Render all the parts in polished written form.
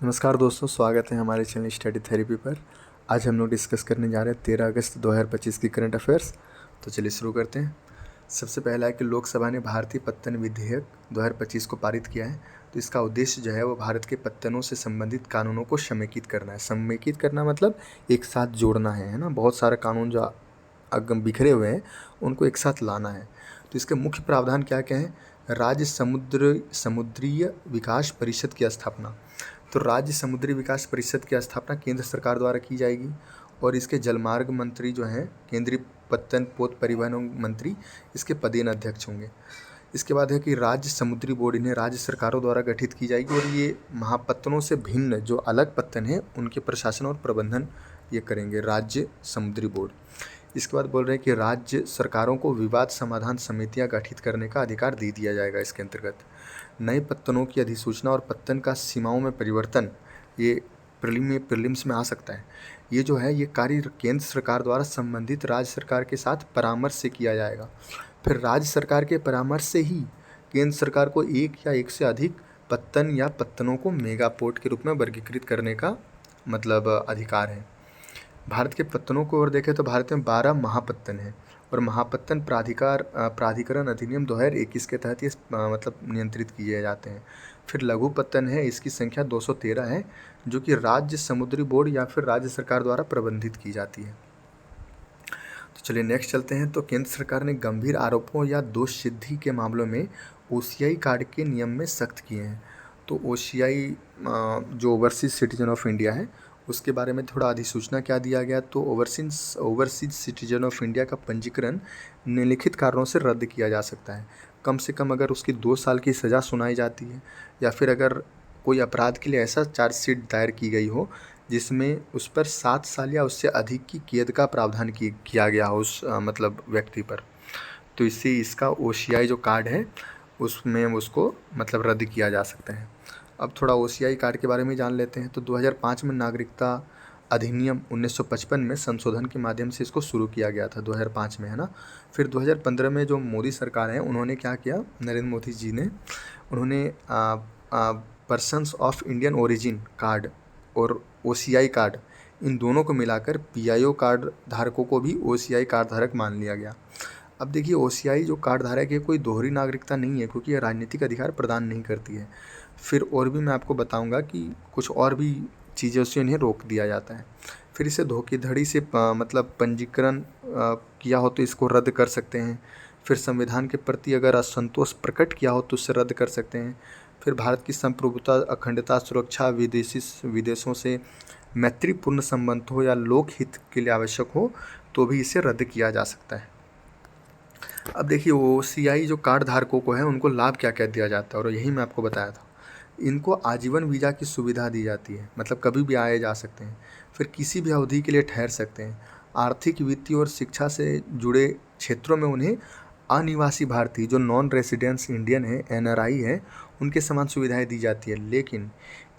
नमस्कार दोस्तों, स्वागत है हमारे चैनल स्टडी थेरेपी पर। आज हम लोग डिस्कस करने जा रहे हैं 13 अगस्त 2025 की करंट अफेयर्स। तो चलिए शुरू करते हैं। सबसे पहला है कि लोकसभा ने भारतीय पत्तन विधेयक 2025 को पारित किया है। तो इसका उद्देश्य जो है वो भारत के पत्तनों से संबंधित कानूनों को समेकित करना है। समेकित करना मतलब एक साथ जोड़ना है ना। बहुत सारे कानून जो अगम बिखरे हुए हैं उनको एक साथ लाना है। तो इसके मुख्य प्रावधान क्या क्या हैं? राज्य समुद्रीय विकास परिषद की स्थापना। तो राज्य समुद्री विकास परिषद की स्थापना केंद्र सरकार द्वारा की जाएगी और इसके जलमार्ग मंत्री जो हैं केंद्रीय पत्तन पोत परिवहन मंत्री इसके पदेन अध्यक्ष होंगे। इसके बाद है कि राज्य समुद्री बोर्ड, इन्हें राज्य सरकारों द्वारा गठित की जाएगी और ये महापत्तनों से भिन्न जो अलग पत्तन हैं उनके प्रशासन और प्रबंधन ये करेंगे राज्य समुद्री बोर्ड। इसके बाद बोल रहे हैं कि राज्य सरकारों को विवाद समाधान समितियां गठित करने का अधिकार दे दिया जाएगा। इसके अंतर्गत नए पत्तनों की अधिसूचना और पत्तन का सीमाओं में परिवर्तन ये प्रीलिम्स में आ सकता है। ये जो है ये कार्य केंद्र सरकार द्वारा संबंधित राज्य सरकार के साथ परामर्श से किया जाएगा। फिर राज्य सरकार के परामर्श से ही केंद्र सरकार को एक या एक से अधिक पत्तन या पत्तनों को मेगा पोर्ट के रूप में वर्गीकृत करने का अधिकार है। भारत के पत्तनों को और देखें तो भारत में 12 महापत्तन हैं और महापत्तन प्राधिकरण अधिनियम 2021 के तहत ये नियंत्रित किए जाते हैं। फिर लघु पत्तन है, इसकी संख्या 213 है जो कि राज्य समुद्री बोर्ड या फिर राज्य सरकार द्वारा प्रबंधित की जाती है। तो चलिए नेक्स्ट चलते हैं। तो केंद्र सरकार ने गंभीर आरोपों या दोष सिद्धि के मामलों में ओसीआई कार्ड के नियम में सख्त किए हैं। तो ओसीआई जो ओवरसीज सिटीजन ऑफ इंडिया है उसके बारे में थोड़ा अधिसूचना क्या दिया गया। तो ओवरसीज सिटीजन ऑफ इंडिया का पंजीकरण निम्नलिखित कारणों से रद्द किया जा सकता है। कम से कम अगर उसकी 2 साल की सज़ा सुनाई जाती है या फिर अगर कोई अपराध के लिए ऐसा चार्जशीट दायर की गई हो जिसमें उस पर 7 साल या उससे अधिक की कैद का प्रावधान किया गया हो उस व्यक्ति पर। तो इससे इसका ओसीआई जो कार्ड है उसमें उसको रद्द किया जा सकता है। अब थोड़ा ओसीआई कार्ड के बारे में जान लेते हैं। तो 2005 में नागरिकता अधिनियम 1955 में संशोधन के माध्यम से इसको शुरू किया गया था, 2005 में, है ना। फिर 2015 में जो मोदी सरकार है उन्होंने क्या किया, नरेंद्र मोदी जी ने उन्होंने persons of Indian origin card और ओसीआई कार्ड इन दोनों को मिलाकर पीआईओ कार्ड धारकों को भी ओसीआई कार्ड धारक मान लिया गया। अब देखिए ओसीआई जो कार्ड धारक है कोई दोहरी नागरिकता नहीं है क्योंकि यह राजनीतिक अधिकार प्रदान नहीं करती है। फिर और भी मैं आपको बताऊंगा कि कुछ और भी चीज़ें उससे इन्हें रोक दिया जाता है। फिर इसे धोखाधड़ी से पंजीकरण किया हो तो इसको रद्द कर सकते हैं। फिर संविधान के प्रति अगर असंतोष प्रकट किया हो तो उससे रद्द कर सकते हैं। फिर भारत की संप्रभुता, अखंडता, सुरक्षा, विदेशों से मैत्रीपूर्ण संबंध हो या लोकहित के लिए आवश्यक हो तो भी इसे रद्द किया जा सकता है। अब देखिए ओसीआई जो कार्ड धारकों को है उनको लाभ क्या क्या दिया जाता है और यही मैं आपको बताया था। इनको आजीवन वीज़ा की सुविधा दी जाती है, मतलब कभी भी आए जा सकते हैं। फिर किसी भी अवधि के लिए ठहर सकते हैं। आर्थिक, वित्तीय और शिक्षा से जुड़े क्षेत्रों में उन्हें अनिवासी भारतीय जो नॉन रेसिडेंस इंडियन है, एनआरआई है, उनके समान सुविधाएं दी जाती है। लेकिन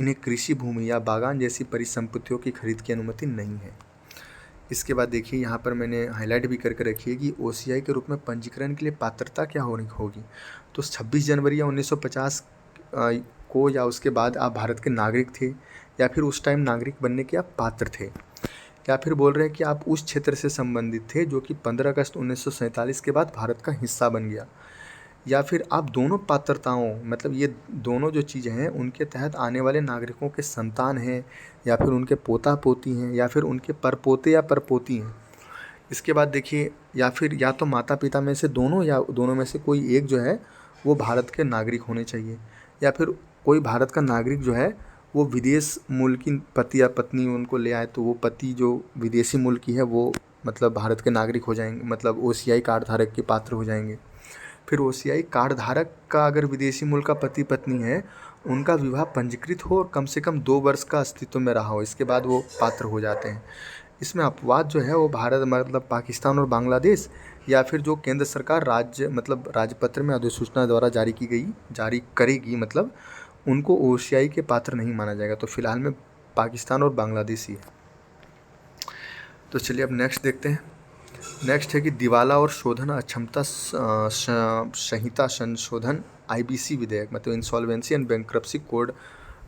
इन्हें कृषि भूमि या बागान जैसी परिसंपत्तियों की खरीद की अनुमति नहीं है। इसके बाद देखिए यहाँ पर मैंने हाईलाइट भी करके रखी है कि ओसीआई के रूप में पंजीकरण के लिए पात्रता क्या होगी। तो 26 जनवरी या 1950 को या उसके बाद आप भारत के नागरिक थे या फिर उस टाइम नागरिक बनने के आप पात्र थे, या फिर बोल रहे हैं कि आप उस क्षेत्र से संबंधित थे जो कि 15 अगस्त 1947 के बाद भारत का हिस्सा बन गया, या फिर आप दोनों पात्रताओं ये दोनों जो चीज़ें हैं उनके तहत आने वाले नागरिकों के संतान हैं या फिर उनके पोता पोती हैं या फिर उनके परपोते या परपोती हैं। इसके बाद देखिए या फिर या तो माता पिता में से दोनों या दोनों में से कोई एक जो है वो भारत के नागरिक होने चाहिए, या फिर कोई भारत का नागरिक जो है वो विदेश मूल की पति या पत्नी उनको ले आए तो वो पति जो विदेशी मूल की है वो भारत के नागरिक हो जाएंगे, ओसीआई कार्ड धारक के पात्र हो जाएंगे। फिर ओसीआई कार्ड धारक का अगर विदेशी मूल का पति पत्नी है उनका विवाह पंजीकृत हो और कम से कम 2 वर्ष का अस्तित्व में रहा हो, इसके बाद वो पात्र हो जाते हैं। इसमें अपवाद जो है वो भारत पाकिस्तान और बांग्लादेश या फिर जो केंद्र सरकार राजपत्र में अधिसूचना द्वारा जारी करेगी उनको ओसीआई के पात्र नहीं माना जाएगा। तो फिलहाल में पाकिस्तान और बांग्लादेश ही है। तो चलिए अब नेक्स्ट देखते हैं। नेक्स्ट है कि दिवाला और शोधन अक्षमता संहिता संशोधन आईबीसी विधेयक insolvency and bankruptcy code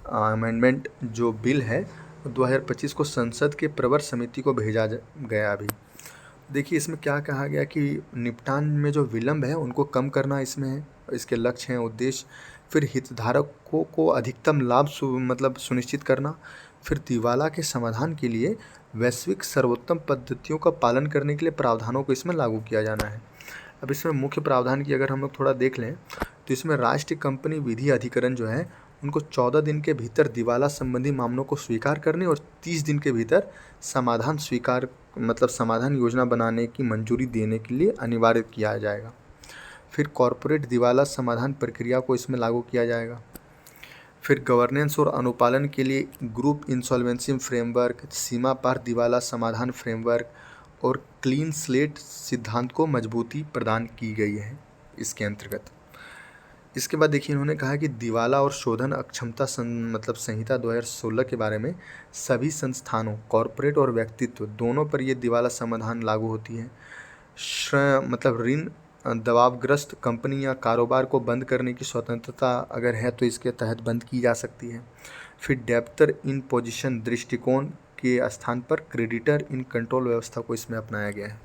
amendment जो बिल है 2025 को संसद के प्रवर समिति को भेजा गया अभी। देखिए इसमें क्या कहा गया कि निपटान में जो विलम्ब है उनको कम करना इसमें है, इसके लक्ष्य हैं, उद्देश्य। फिर हितधारकों को अधिकतम लाभ मतलब सुनिश्चित करना। फिर दिवाला के समाधान के लिए वैश्विक सर्वोत्तम पद्धतियों का पालन करने के लिए प्रावधानों को इसमें लागू किया जाना है। अब इसमें मुख्य प्रावधान की अगर हम लोग थोड़ा देख लें तो इसमें राष्ट्रीय कंपनी विधि अधिकरण जो है उनको 14 दिन के भीतर दिवाला संबंधी मामलों को स्वीकार करने और 30 दिन के भीतर समाधान स्वीकार मतलब समाधान योजना बनाने की मंजूरी देने के लिए अनिवार्य किया जाएगा। फिर कॉरपोरेट दिवाला समाधान प्रक्रिया को इसमें लागू किया जाएगा। फिर गवर्नेंस और अनुपालन के लिए ग्रुप इंसॉल्वेंसी फ्रेमवर्क, सीमा पार दिवाला समाधान फ्रेमवर्क और क्लीन स्लेट सिद्धांत को मजबूती प्रदान की गई है इसके अंतर्गत। इसके बाद देखिए इन्होंने कहा कि दिवाला और शोधन अक्षमता मतलब संहिता 2016 के बारे में सभी संस्थानों, कॉरपोरेट और व्यक्तित्व दोनों पर ये दिवाला समाधान लागू होती है। मतलब ऋण दबावग्रस्त कंपनी या कारोबार को बंद करने की स्वतंत्रता अगर है तो इसके तहत बंद की जा सकती है। फिर डेब्टर इन पोजीशन दृष्टिकोण के स्थान पर क्रेडिटर इन कंट्रोल व्यवस्था को इसमें अपनाया गया है।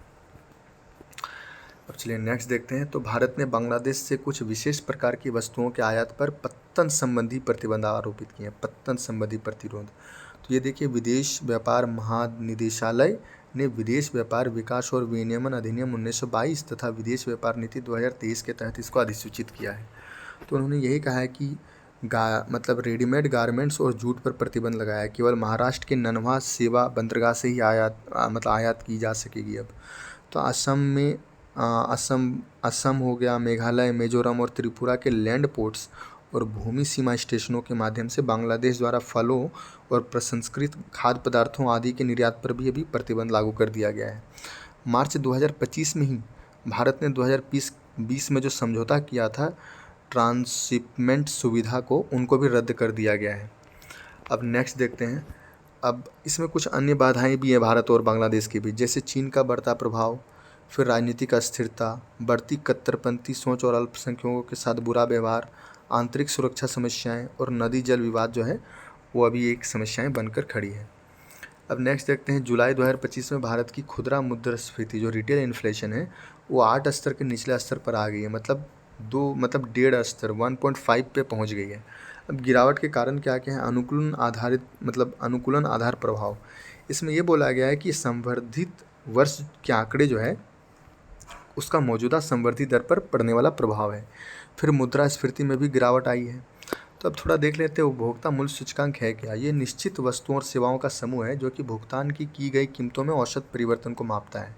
अब चलिए नेक्स्ट देखते हैं। तो भारत ने बांग्लादेश से कुछ विशेष प्रकार की वस्तुओं के आयात पर पत्तन संबंधी प्रतिबंध आरोपित किए हैं। पत्तन संबंधी प्रतिरोध, तो ये देखिए विदेश व्यापार महानिदेशालय ने विदेश व्यापार विकास और विनियमन अधिनियम 1922 तथा विदेश व्यापार नीति 2023 के तहत इसको अधिसूचित किया है। तो उन्होंने यही कहा है कि मतलब रेडीमेड गारमेंट्स और जूट पर प्रतिबंध लगाया है। केवल महाराष्ट्र के नन्हा सेवा बंदरगाह से ही आयात की जा सकेगी अब। तो असम में असम हो गया, मेघालय, मिजोरम और त्रिपुरा के लैंड पोर्ट्स और भूमि सीमा स्टेशनों के माध्यम से बांग्लादेश द्वारा फलों और प्रसंस्कृत खाद्य पदार्थों आदि के निर्यात पर भी अभी प्रतिबंध लागू कर दिया गया है। मार्च 2025 में ही भारत ने 2020 में जो समझौता किया था ट्रांसशिपमेंट सुविधा को, उनको भी रद्द कर दिया गया है। अब नेक्स्ट देखते हैं। अब इसमें कुछ अन्य बाधाएं भी हैं भारत और बांग्लादेश के बीच, जैसे चीन का बढ़ता प्रभाव, फिर राजनीतिक अस्थिरता, बढ़ती कट्टरपंथी सोच और अल्पसंख्यकों के साथ बुरा व्यवहार, आंतरिक सुरक्षा समस्याएं और नदी जल विवाद जो है वो अभी एक समस्याएं बनकर खड़ी है। अब नेक्स्ट देखते हैं। जुलाई 2025 में भारत की खुदरा मुद्रास्फीति जो रिटेल इन्फ्लेशन है वो 8 स्तर के निचले स्तर पर आ गई है, मतलब 1.5 स्तर 1.5 पे पहुंच गई है। अब गिरावट के कारण क्या क्या है? अनुकूलन आधार प्रभाव। इसमें ये बोला गया है कि संवर्धित वर्ष के आंकड़े जो है उसका मौजूदा संवर्धित दर पर पड़ने वाला प्रभाव है। फिर मुद्रास्फीति में भी गिरावट आई है। तो अब थोड़ा देख लेते हैं उपभोक्ता मूल्य सूचकांक है क्या। ये निश्चित वस्तुओं और सेवाओं का समूह है जो कि भुगतान की गई कीमतों में औसत परिवर्तन को मापता है।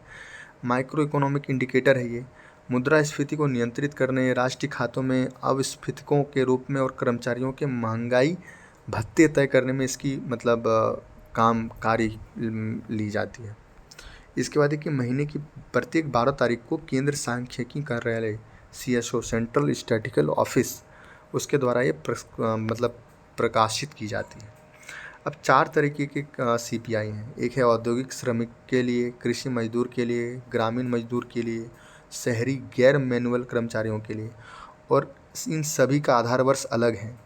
माइक्रो इकोनॉमिक इंडिकेटर है ये। मुद्रास्फीति को नियंत्रित करने, राष्ट्रीय खातों में अवस्फीतकों के रूप में और कर्मचारियों के महंगाई भत्ते तय करने में इसकी कार्य ली जाती है। इसके बाद देखिए महीने की प्रत्येक 12 तारीख को केंद्र सांख्यिकी कार्यालय CSO सेंट्रल स्टैटिस्टिकल ऑफिस उसके द्वारा ये प्रकाशित की जाती है। अब 4 तरीके के CPI हैं। एक है औद्योगिक श्रमिक के लिए, कृषि मजदूर के लिए, ग्रामीण मजदूर के लिए, शहरी गैर मैनुअल कर्मचारियों के लिए, और इन सभी का आधार वर्ष अलग है।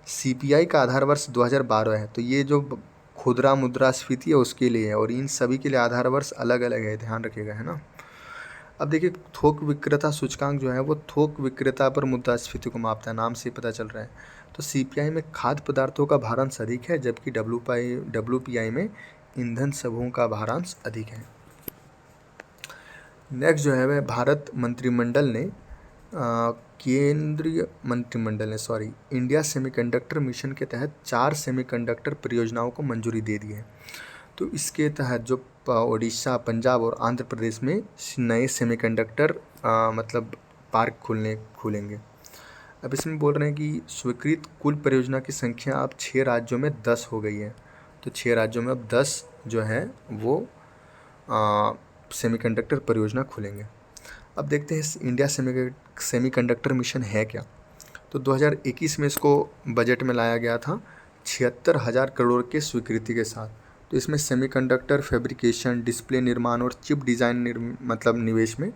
CPI का आधार वर्ष 2012 है, तो ये जो खुदरा मुद्रास्फीति है उसके लिए है, और इन सभी के लिए आधार वर्ष अलग अलग है, ध्यान रखिएगा, है ना। अब देखिए थोक विक्रेता सूचकांक जो है वो थोक विक्रेता पर मुद्रास्फीति को मापता है, नाम से ही पता चल रहा है। तो CPI में खाद्य पदार्थों का भारांश अधिक है, जबकि WPI में ईंधन समूहों का भारांश अधिक है। नेक्स्ट जो है वह भारत मंत्रिमंडल ने केंद्रीय मंत्रिमंडल ने इंडिया सेमीकंडक्टर मिशन के तहत 4 सेमीकंडक्टर परियोजनाओं को मंजूरी दे दी है। तो इसके तहत जो ओडिशा, पंजाब और आंध्र प्रदेश में नए सेमीकंडक्टर पार्क खुलेंगे। अब इसमें बोल रहे हैं कि स्वीकृत कुल परियोजना की संख्या अब 6 राज्यों में 10 हो गई है। तो 6 राज्यों में अब 10 जो है वो सेमीकंडक्टर परियोजना खुलेंगे। अब देखते हैं इंडिया सेमीकंडक्टर मिशन है क्या। तो 2021 में इसको बजट में लाया गया था 76,000 करोड़ के स्वीकृति के साथ। तो इसमें सेमीकंडक्टर फैब्रिकेशन, डिस्प्ले निर्माण और चिप डिज़ाइन निवेश में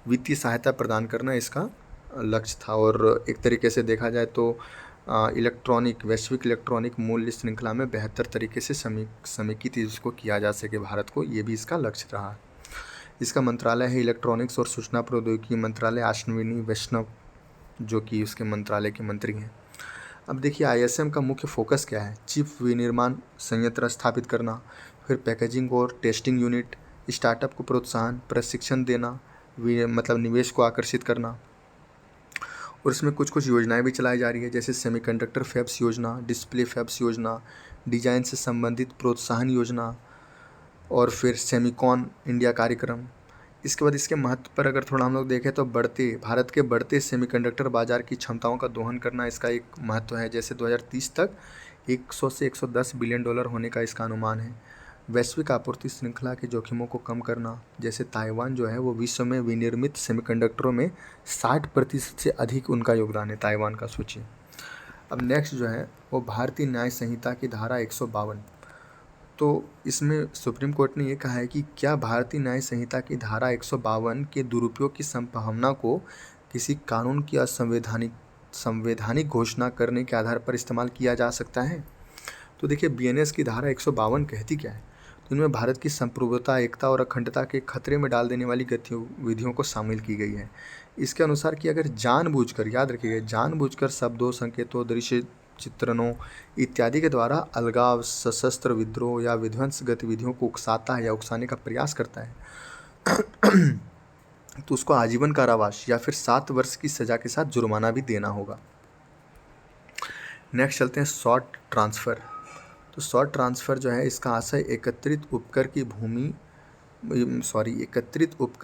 वित्तीय सहायता प्रदान करना इसका लक्ष्य था। और एक तरीके से देखा जाए तो वैश्विक इलेक्ट्रॉनिक मूल्य श्रृंखला में बेहतर तरीके से समेकित इसको किया जा सके भारत को, ये भी इसका लक्ष्य रहा है। इसका मंत्रालय है इलेक्ट्रॉनिक्स और सूचना प्रौद्योगिकी मंत्रालय, अश्विनी वैष्णव जो कि उसके मंत्रालय के मंत्री हैं। अब देखिए ISM का मुख्य फोकस क्या है, चिप विनिर्माण संयंत्र स्थापित करना, फिर पैकेजिंग और टेस्टिंग यूनिट, स्टार्टअप को प्रोत्साहन प्रशिक्षण देना, मतलब निवेश को आकर्षित करना। और इसमें कुछ कुछ योजनाएं भी चलाई जा रही है, जैसे सेमीकंडक्टर फैब्स योजना, डिस्प्ले फैब्स योजना, डिजाइन से संबंधित प्रोत्साहन योजना, और फिर सेमिकॉन इंडिया कार्यक्रम। इसके बाद इसके महत्व पर अगर थोड़ा हम लोग देखें तो भारत के बढ़ते सेमीकंडक्टर बाजार की क्षमताओं का दोहन करना इसका एक महत्व है। जैसे 2030 तक 100 से 110 बिलियन डॉलर होने का इसका अनुमान है। वैश्विक आपूर्ति श्रृंखला के जोखिमों को कम करना, जैसे ताइवान जो है वो विश्व में विनिर्मित सेमीकंडक्टरों में 60% से अधिक उनका योगदान है, ताइवान का सोचिए। अब नेक्स्ट जो है वो भारतीय न्याय संहिता की धारा 152। तो इसमें सुप्रीम कोर्ट ने ये कहा है कि क्या भारतीय न्याय संहिता की धारा 152 के दुरुपयोग की संभावना को किसी कानून की संवैधानिक घोषणा करने के आधार पर इस्तेमाल किया जा सकता है। तो देखिए BNS की धारा 152 कहती क्या है, तो इनमें भारत की संप्रभुता, एकता और अखंडता के खतरे में डाल देने वाली गतिविधियों को शामिल की गई है। इसके अनुसार कि अगर जानबूझकर, याद रखिएगा, जानबूझकर शब्दों, संकेतों, दृश्य चित्रणों इत्यादि के द्वारा अलगाव, सशस्त्र विद्रोह या विध्वंस गतिविधियों को उकसाता है या उकसाने का प्रयास करता है तो उसको आजीवन कारावास या फिर 7 वर्ष की सजा के साथ जुर्माना भी देना होगा। नेक्स्ट चलते हैं शॉर्ट ट्रांसफ़र। तो शॉर्ट ट्रांसफ़र जो है इसका आशय एकत्रित उपकर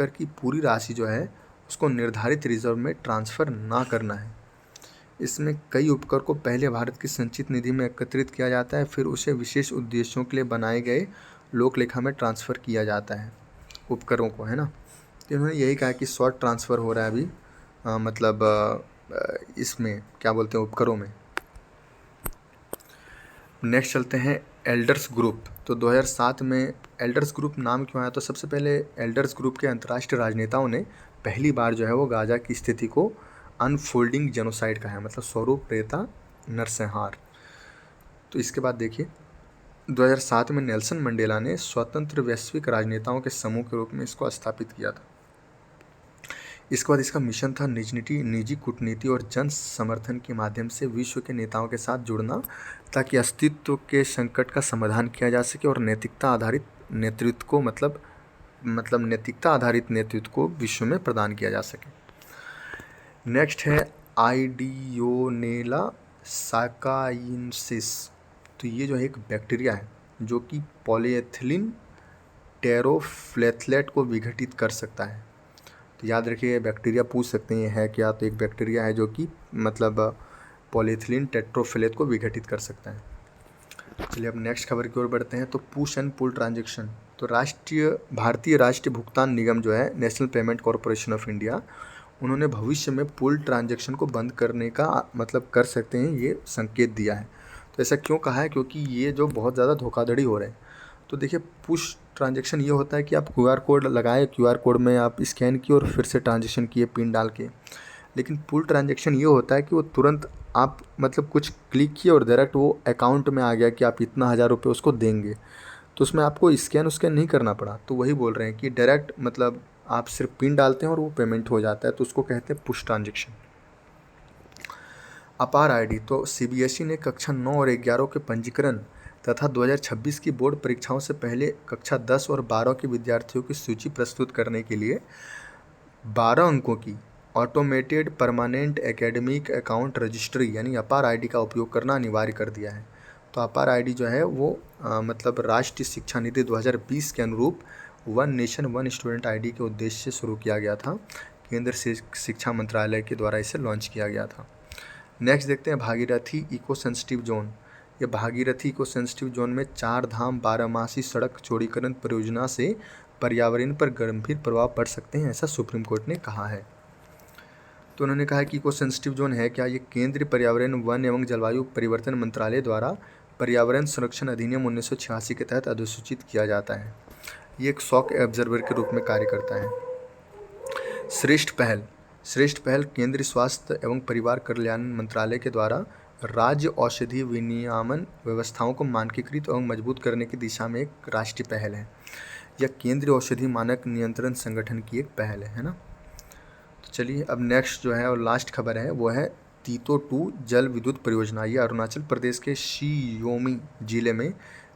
की पूरी राशि जो है उसको निर्धारित रिजर्व में ट्रांसफ़र ना करना है। इसमें कई उपकर को पहले भारत की संचित निधि में एकत्रित किया जाता है, फिर उसे विशेष उद्देश्यों के लिए बनाए गए लोक लेखा में ट्रांसफ़र किया जाता है उपकरों को, है ना। तो इन्होंने यही कहा कि शॉर्ट ट्रांसफ़र हो रहा है अभी इसमें क्या बोलते हैं, उपकरों में। नेक्स्ट चलते हैं एल्डर्स ग्रुप। तो 2007 में एल्डर्स ग्रुप नाम क्यों आया, तो सबसे पहले एल्डर्स ग्रुप के अंतर्राष्ट्रीय राजनेताओं ने पहली बार जो है वो गाजा की स्थिति को अनफोल्डिंग जेनोसाइड कहा है, मतलब स्वरूप रेता नरसंहार। तो इसके बाद देखिए 2007 में नेल्सन मंडेला ने स्वतंत्र वैश्विक राजनेताओं के समूह के रूप में इसको स्थापित किया था। इसके बाद इसका मिशन था निजी कूटनीति और जन समर्थन के माध्यम से विश्व के नेताओं के साथ जुड़ना, ताकि अस्तित्व के संकट का समाधान किया जा सके और नैतिकता आधारित नेतृत्व को विश्व में प्रदान किया जा सके। नेक्स्ट है आइडियोनेला साकाइनसिस। तो ये जो है एक बैक्टीरिया है जो कि पॉलीएथिलीन टेरोफ्लेथलेट को विघटित कर सकता है। तो याद रखिए बैक्टीरिया पूछ सकते हैं ये है क्या, तो एक बैक्टीरिया है जो कि पॉलीएथिलीन टेट्रोफ्लेट को विघटित कर सकता है। चलिए अब नेक्स्ट खबर की ओर बढ़ते हैं। तो पुश एंड पुल ट्रांजैक्शन। तो भारतीय राष्ट्रीय भुगतान निगम जो है, national payment corporation of India, उन्होंने भविष्य में पुल ट्रांजैक्शन को बंद करने का कर सकते हैं ये संकेत दिया है। तो ऐसा क्यों कहा है, क्योंकि ये जो बहुत ज़्यादा धोखाधड़ी हो रहा है। तो देखिए पुश ट्रांजैक्शन ये होता है कि आप QR कोड लगाए, QR कोड में आप स्कैन किए और फिर से ट्रांजैक्शन किए पिन डाल के। लेकिन पुल ट्रांजैक्शन ये होता है कि वो तुरंत आप कुछ क्लिक किए और डायरेक्ट वो अकाउंट में आ गया कि आप इतना 1000 रुपये उसको देंगे। तो उसमें आपको स्कैन नहीं करना पड़ा। तो वही बोल रहे हैं कि डायरेक्ट आप सिर्फ पिन डालते हैं और वो पेमेंट हो जाता है, तो उसको कहते हैं पुश ट्रांजैक्शन। अपार ID। तो CBSE ने कक्षा 9 और 11 के पंजीकरण तथा 2026 की बोर्ड परीक्षाओं से पहले कक्षा 10 और 12 के विद्यार्थियों की सूची प्रस्तुत करने के लिए 12 अंकों की automated permanent academic account registry यानी अपार ID का उपयोग करना अनिवार्य कर दिया है। तो अपार ID जो है वो राष्ट्रीय शिक्षा नीति 2020 के अनुरूप one nation one student ID के उद्देश्य से शुरू किया गया था। केंद्र शिक्षा मंत्रालय के द्वारा इसे लॉन्च किया गया था। नेक्स्ट देखते हैं भागीरथी इको सेंसिटिव जोन। ये भागीरथी इको सेंसिटिव जोन में 4 धाम 12मासी सड़क चौड़ीकरण परियोजना से पर्यावरण पर गंभीर प्रभाव पड़ सकते हैं, ऐसा सुप्रीम कोर्ट ने कहा है। तो उन्होंने कहा कि इको सेंसिटिव जोन है क्या, ये केंद्रीय पर्यावरण वन एवं जलवायु परिवर्तन मंत्रालय द्वारा पर्यावरण संरक्षण अधिनियम 1986 के तहत अधिसूचित किया जाता है। ये एक शॉक ऑब्जर्वर के रूप में कार्य करता है। श्रेष्ठ पहल केंद्रीय स्वास्थ्य एवं परिवार कल्याण मंत्रालय के द्वारा राज्य औषधि विनियामन व्यवस्थाओं को मानकीकृत एवं मजबूत करने की दिशा में एक राष्ट्रीय पहल है। यह केंद्रीय औषधि मानक नियंत्रण संगठन की एक पहल है ना। तो चलिए अब नेक्स्ट जो है और लास्ट खबर है वो है तीतो 2 जल विद्युत परियोजना। ये अरुणाचल प्रदेश के शी जिले में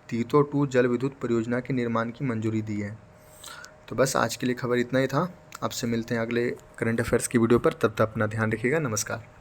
तीतो 2 जल विद्युत परियोजना के निर्माण की मंजूरी दी है। तो बस आज के लिए खबर इतना ही था। आपसे मिलते हैं अगले करंट अफेयर्स की वीडियो पर, तब तक अपना ध्यान रखिएगा। नमस्कार।